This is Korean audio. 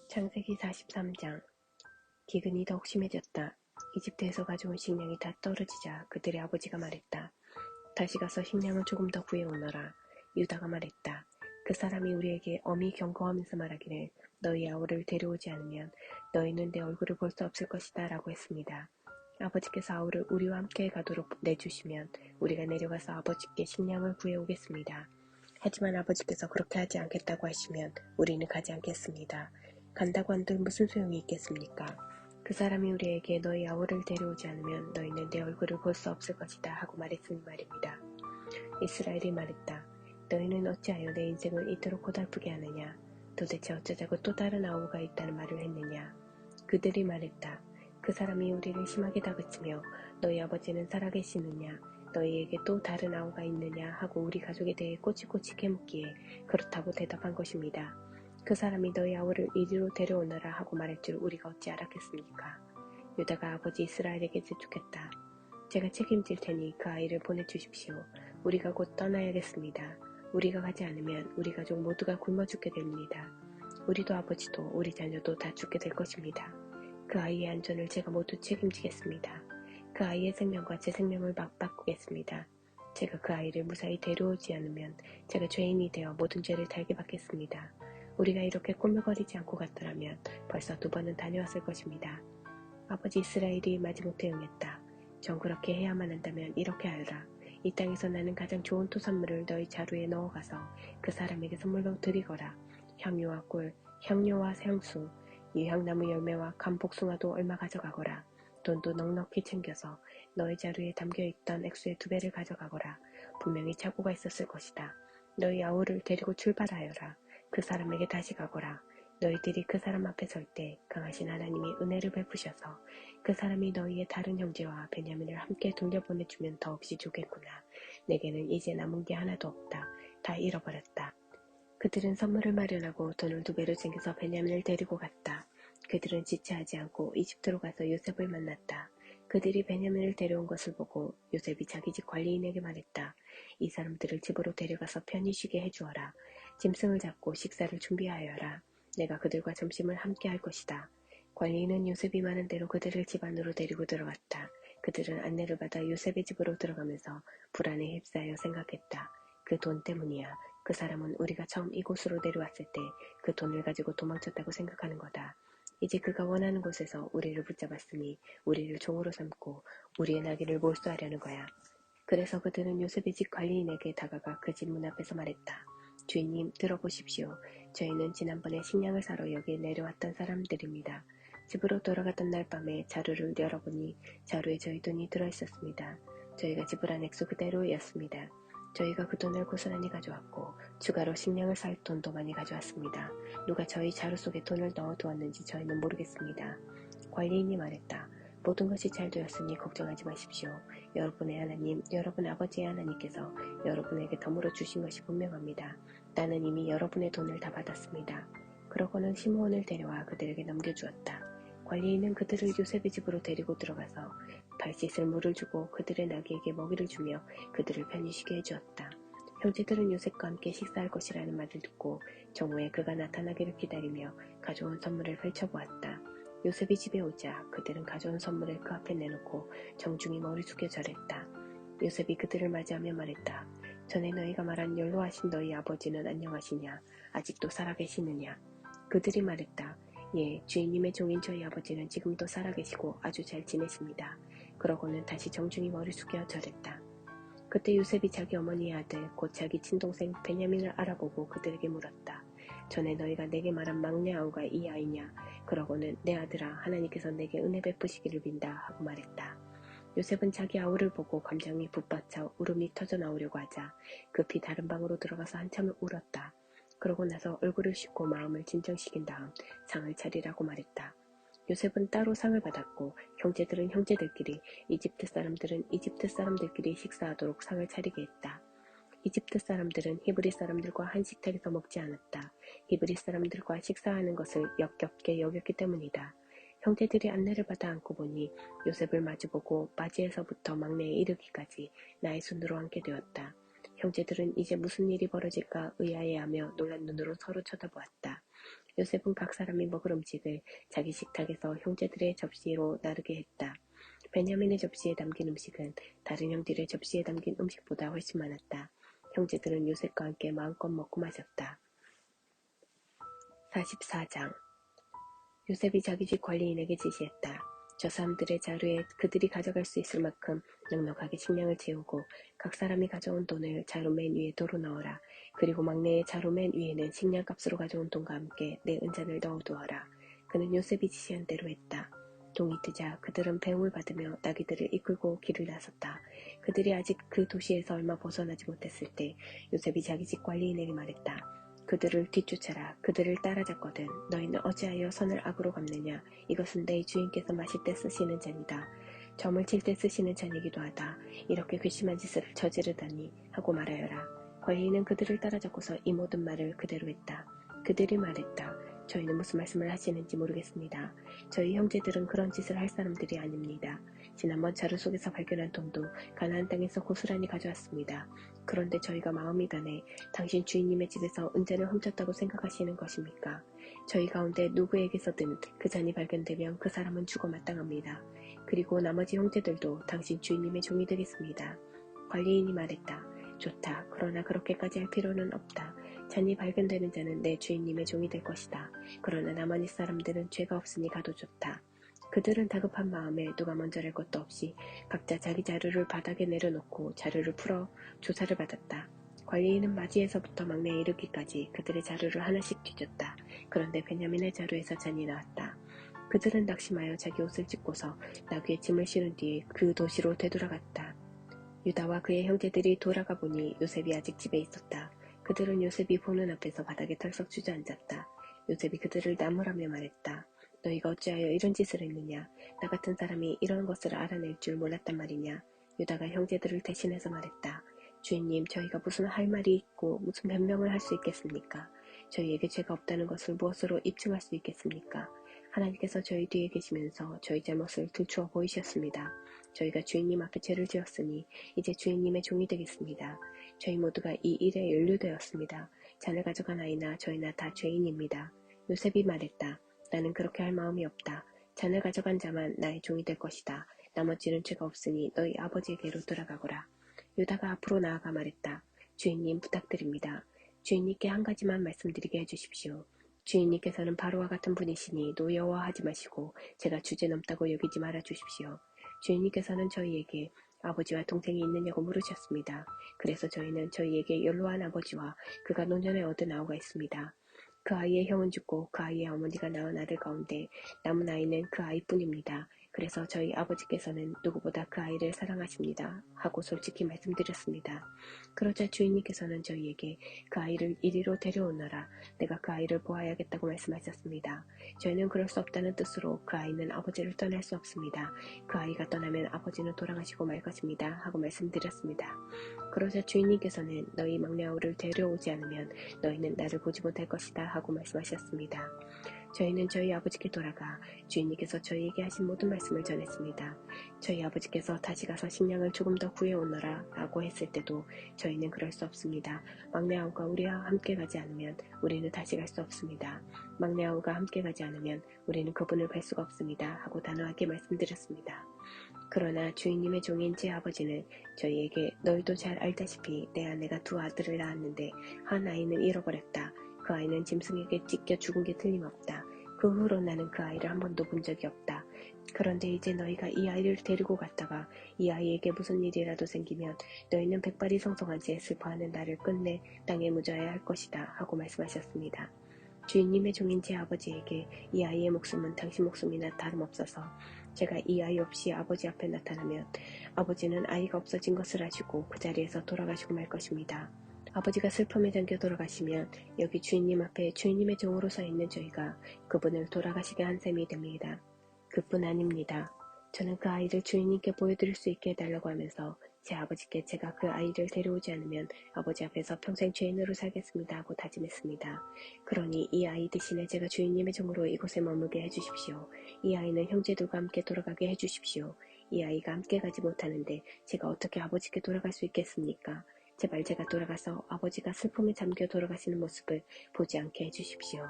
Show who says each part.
Speaker 1: 창세기 43장. 기근이 더욱 심해졌다. 이집트에서 가져온 식량이 다 떨어지자 그들의 아버지가 말했다. 다시 가서 식량을 조금 더 구해오너라. 유다가 말했다. 그 사람이 우리에게 엄히 경고하면서 말하기를 너희 아우를 데려오지 않으면 너희는 내 얼굴을 볼 수 없을 것이다 라고 했습니다. 아버지께서 아우를 우리와 함께 가도록 내주시면 우리가 내려가서 아버지께 식량을 구해오겠습니다. 하지만 아버지께서 그렇게 하지 않겠다고 하시면 우리는 가지 않겠습니다. 간다고 한들 무슨 소용이 있겠습니까? 그 사람이 우리에게 너희 아우를 데려오지 않으면 너희는 내 얼굴을 볼 수 없을 것이다 하고 말했으니 말입니다. 이스라엘이 말했다. 너희는 어찌하여 내 인생을 이토록 고달프게 하느냐? 도대체 어쩌자고 또 다른 아우가 있다는 말을 했느냐? 그들이 말했다. 그 사람이 우리를 심하게 다그치며 너희 아버지는 살아계시느냐? 너희에게 또 다른 아우가 있느냐? 하고 우리 가족에 대해 꼬치꼬치 캐묻기에 그렇다고 대답한 것입니다. 그 사람이 너희 아우를 이리로 데려오너라 하고 말할 줄 우리가 어찌 알았겠습니까? 유다가 아버지 이스라엘에게 재촉했다. 제가 책임질 테니 그 아이를 보내주십시오. 우리가 곧 떠나야겠습니다. 우리가 가지 않으면 우리 가족 모두가 굶어 죽게 됩니다. 우리도 아버지도 우리 자녀도 다 죽게 될 것입니다. 그 아이의 안전을 제가 모두 책임지겠습니다. 그 아이의 생명과 제 생명을 맞바꾸겠습니다. 제가 그 아이를 무사히 데려오지 않으면 제가 죄인이 되어 모든 죄를 달게 받겠습니다. 우리가 이렇게 꾸물거리지 않고 갔더라면 벌써 2번은 다녀왔을 것입니다. 아버지 이스라엘이 마지못해 응했다. 전 그렇게 해야만 한다면 이렇게 알라. 이 땅에서 나는 가장 좋은 토산물을 너희 자루에 넣어가서 그 사람에게 선물로 드리거라. 향유와 꿀, 향료와 향수, 유향나무 열매와 감복숭아도 얼마 가져가거라. 돈도 넉넉히 챙겨서 너희 자루에 담겨있던 액수의 2배를 가져가거라. 분명히 착오가 있었을 것이다. 너희 아우를 데리고 출발하여라. 그 사람에게 다시 가거라. 너희들이 그 사람 앞에 설 때 강하신 하나님이 은혜를 베푸셔서 그 사람이 너희의 다른 형제와 베냐민을 함께 돌려보내주면 더없이 좋겠구나. 내게는 이제 남은 게 하나도 없다. 다 잃어버렸다. 그들은 선물을 마련하고 돈을 2배로 챙겨서 베냐민을 데리고 갔다. 그들은 지체하지 않고 이집트로 가서 요셉을 만났다. 그들이 베냐민을 데려온 것을 보고 요셉이 자기 집 관리인에게 말했다. 이 사람들을 집으로 데려가서 편히 쉬게 해주어라. 짐승을 잡고 식사를 준비하여라. 내가 그들과 점심을 함께 할 것이다. 관리인은 요셉이 말한 대로 그들을 집 안으로 데리고 들어갔다. 그들은 안내를 받아 요셉의 집으로 들어가면서 불안에 휩싸여 생각했다. 그 돈 때문이야. 그 사람은 우리가 처음 이곳으로 내려왔을 때 그 돈을 가지고 도망쳤다고 생각하는 거다. 이제 그가 원하는 곳에서 우리를 붙잡았으니 우리를 종으로 삼고 우리의 나귀를 몰수하려는 거야. 그래서 그들은 요셉의 집 관리인에게 다가가 그 집 문 앞에서 말했다. 주인님, 들어보십시오. 저희는 지난번에 식량을 사러 여기에 내려왔던 사람들입니다. 집으로 돌아갔던 날 밤에 자루를 열어보니 자루에 저희 돈이 들어있었습니다. 저희가 지불한 액수 그대로였습니다. 저희가 그 돈을 고스란히 가져왔고 추가로 식량을 살 돈도 많이 가져왔습니다. 누가 저희 자루 속에 돈을 넣어두었는지 저희는 모르겠습니다. 관리인이 말했다. 모든 것이 잘 되었으니 걱정하지 마십시오. 여러분의 하나님, 여러분 아버지의 하나님께서 여러분에게 덤으로 주신 것이 분명합니다. 나는 이미 여러분의 돈을 다 받았습니다. 그러고는 시므온을 데려와 그들에게 넘겨주었다. 관리인은 그들을 요셉의 집으로 데리고 들어가서 발 씻을 물을 주고 그들의 나귀에게 먹이를 주며 그들을 편히 쉬게 해주었다. 형제들은 요셉과 함께 식사할 것이라는 말을 듣고 정오에 그가 나타나기를 기다리며 가져온 선물을 펼쳐보았다. 요셉이 집에 오자 그들은 가져온 선물을 그 앞에 내놓고 정중히 머리 숙여 절했다. 요셉이 그들을 맞이하며 말했다. 전에 너희가 말한 연로하신 너희 아버지는 안녕하시냐? 아직도 살아계시느냐? 그들이 말했다. 예, 주인님의 종인 저희 아버지는 지금도 살아계시고 아주 잘 지내십니다. 그러고는 다시 정중히 머리 숙여 절했다. 그때 요셉이 자기 어머니의 아들 곧 자기 친동생 베냐민을 알아보고 그들에게 물었다. 전에 너희가 내게 말한 막내 아우가 이 아이냐? 그러고는 내 아들아 하나님께서 내게 은혜 베푸시기를 빈다 하고 말했다. 요셉은 자기 아우를 보고 감정이 북받쳐 울음이 터져 나오려고 하자 급히 다른 방으로 들어가서 한참을 울었다. 그러고 나서 얼굴을 씻고 마음을 진정시킨 다음 상을 차리라고 말했다. 요셉은 따로 상을 받았고 형제들은 형제들끼리 이집트 사람들은 이집트 사람들끼리 식사하도록 상을 차리게 했다. 이집트 사람들은 히브리 사람들과 한 식탁에서 먹지 않았다. 히브리 사람들과 식사하는 것을 역겹게 여겼기 때문이다. 형제들이 안내를 받아 앉고 보니 요셉을 마주보고 바지에서부터 막내에 이르기까지 나의 손으로 앉게 되었다. 형제들은 이제 무슨 일이 벌어질까 의아해하며 놀란 눈으로 서로 쳐다보았다. 요셉은 각 사람이 먹을 음식을 자기 식탁에서 형제들의 접시로 나르게 했다. 베냐민의 접시에 담긴 음식은 다른 형들의 접시에 담긴 음식보다 훨씬 많았다. 형제들은 요셉과 함께 마음껏 먹고 마셨다. 44장 요셉이 자기 집 관리인에게 지시했다. 저 사람들의 자루에 그들이 가져갈 수 있을 만큼 넉넉하게 식량을 채우고 각 사람이 가져온 돈을 자루 맨 위에 도로 넣어라. 그리고 막내의 자루 맨 위에는 식량값으로 가져온 돈과 함께 내 은잔을 넣어두어라. 그는 요셉이 지시한 대로 했다. 동이 뜨자 그들은 배웅을 받으며 나귀들을 이끌고 길을 나섰다. 그들이 아직 그 도시에서 얼마 벗어나지 못했을 때 요셉이 자기 집 관리인에게 말했다. 그들을 뒤쫓아라. 그들을 따라잡거든 너희는 어찌하여 선을 악으로 갚느냐. 이것은 내 주인께서 마실 때 쓰시는 잔이다. 점을 칠 때 쓰시는 잔이기도 하다. 이렇게 괘씸한 짓을 저지르다니 하고 말하여라. 관리인은 그들을 따라잡고서 이 모든 말을 그대로 했다. 그들이 말했다. 저희는 무슨 말씀을 하시는지 모르겠습니다. 저희 형제들은 그런 짓을 할 사람들이 아닙니다. 지난번 자루 속에서 발견한 돈도 가나안 땅에서 고스란히 가져왔습니다. 그런데 저희가 마음이 변해 당신 주인님의 집에서 은잔을 훔쳤다고 생각하시는 것입니까? 저희 가운데 누구에게서든 그 잔이 발견되면 그 사람은 죽어 마땅합니다. 그리고 나머지 형제들도 당신 주인님의 종이 되겠습니다. 관리인이 말했다. 좋다. 그러나 그렇게까지 할 필요는 없다. 잔이 발견되는 자는 내 주인님의 종이 될 것이다. 그러나 나머지 사람들은 죄가 없으니 가도 좋다. 그들은 다급한 마음에 누가 먼저 랄 것도 없이 각자 자기 자루를 바닥에 내려놓고 자루를 풀어 조사를 받았다. 관리인은 맞이에서부터 막내에 이르기까지 그들의 자루를 하나씩 뒤졌다. 그런데 베냐민의 자루에서 잔이 나왔다. 그들은 낙심하여 자기 옷을 찢고서 나귀에 짐을 실은 뒤에 그 도시로 되돌아갔다. 유다와 그의 형제들이 돌아가 보니 요셉이 아직 집에 있었다. 그들은 요셉이 보는 앞에서 바닥에 털썩 주저앉았다. 요셉이 그들을 나무라며 말했다. 너희가 어찌하여 이런 짓을 했느냐? 나 같은 사람이 이런 것을 알아낼 줄 몰랐단 말이냐? 유다가 형제들을 대신해서 말했다. 주인님, 저희가 무슨 할 말이 있고 무슨 변명을 할 수 있겠습니까? 저희에게 죄가 없다는 것을 무엇으로 입증할 수 있겠습니까? 하나님께서 저희 뒤에 계시면서 저희 잘못을 들추어 보이셨습니다. 저희가 주인님 앞에 죄를 지었으니 이제 주인님의 종이 되겠습니다. 저희 모두가 이 일에 연루되었습니다. 잔을 가져간 아이나 저희나 다 죄인입니다. 요셉이 말했다. 나는 그렇게 할 마음이 없다. 잔을 가져간 자만 나의 종이 될 것이다. 나머지는 죄가 없으니 너희 아버지에게로 돌아가거라. 유다가 앞으로 나아가 말했다. 주인님 부탁드립니다. 주인님께 한 가지만 말씀드리게 해주십시오. 주인님께서는 바로와 같은 분이시니 노여워하지 마시고 제가 주제넘다고 여기지 말아 주십시오. 주인님께서는 저희에게 아버지와 동생이 있느냐고 물으셨습니다. 그래서 저희는 저희에게 연로한 아버지와 그가 노년에 얻은 아우가 있습니다. 그 아이의 형은 죽고 그 아이의 어머니가 낳은 아들 가운데 남은 아이는 그 아이뿐입니다. 그래서 저희 아버지께서는 누구보다 그 아이를 사랑하십니다. 하고 솔직히 말씀드렸습니다. 그러자 주인님께서는 저희에게 그 아이를 이리로 데려오너라. 내가 그 아이를 보아야겠다고 말씀하셨습니다. 저희는 그럴 수 없다는 뜻으로 그 아이는 아버지를 떠날 수 없습니다. 그 아이가 떠나면 아버지는 돌아가시고 말 것입니다. 하고 말씀드렸습니다. 그러자 주인님께서는 너희 막내 아우를 데려오지 않으면 너희는 나를 보지 못할 것이다 하고 말씀하셨습니다. 저희는 저희 아버지께 돌아가 주인님께서 저희에게 하신 모든 말씀을 전했습니다. 저희 아버지께서 다시 가서 식량을 조금 더 구해오너라 라고 했을 때도 저희는 그럴 수 없습니다. 막내 아우가 우리와 함께 가지 않으면 우리는 다시 갈 수 없습니다. 막내 아우가 함께 가지 않으면 우리는 그분을 뵐 수가 없습니다. 하고 단호하게 말씀드렸습니다. 그러나 주인님의 종인 제 아버지는 저희에게 너희도 잘 알다시피 내 아내가 두 아들을 낳았는데 한 아이는 잃어버렸다. 그 아이는 짐승에게 찢겨 죽은 게 틀림없다. 그 후로 나는 그 아이를 한 번도 본 적이 없다. 그런데 이제 너희가 이 아이를 데리고 갔다가 이 아이에게 무슨 일이라도 생기면 너희는 백발이 성성한 채 슬퍼하는 나를 끝내 땅에 묻어야 할 것이다 하고 말씀하셨습니다. 주인님의 종인 제 아버지에게 이 아이의 목숨은 당신 목숨이나 다름없어서 제가 이 아이 없이 아버지 앞에 나타나면 아버지는 아이가 없어진 것을 아시고 그 자리에서 돌아가시고 말 것입니다. 아버지가 슬픔에 잠겨 돌아가시면 여기 주인님 앞에 주인님의 종으로 서 있는 저희가 그분을 돌아가시게 한 셈이 됩니다. 그뿐 아닙니다. 저는 그 아이를 주인님께 보여드릴 수 있게 해달라고 하면서 제 아버지께 제가 그 아이를 데려오지 않으면 아버지 앞에서 평생 죄인으로 살겠습니다 하고 다짐했습니다. 그러니 이 아이 대신에 제가 주인님의 종으로 이곳에 머물게 해주십시오. 이 아이는 형제들과 함께 돌아가게 해주십시오. 이 아이가 함께 가지 못하는데 제가 어떻게 아버지께 돌아갈 수 있겠습니까? 제발 제가 돌아가서 아버지가 슬픔에 잠겨 돌아가시는 모습을 보지 않게 해주십시오.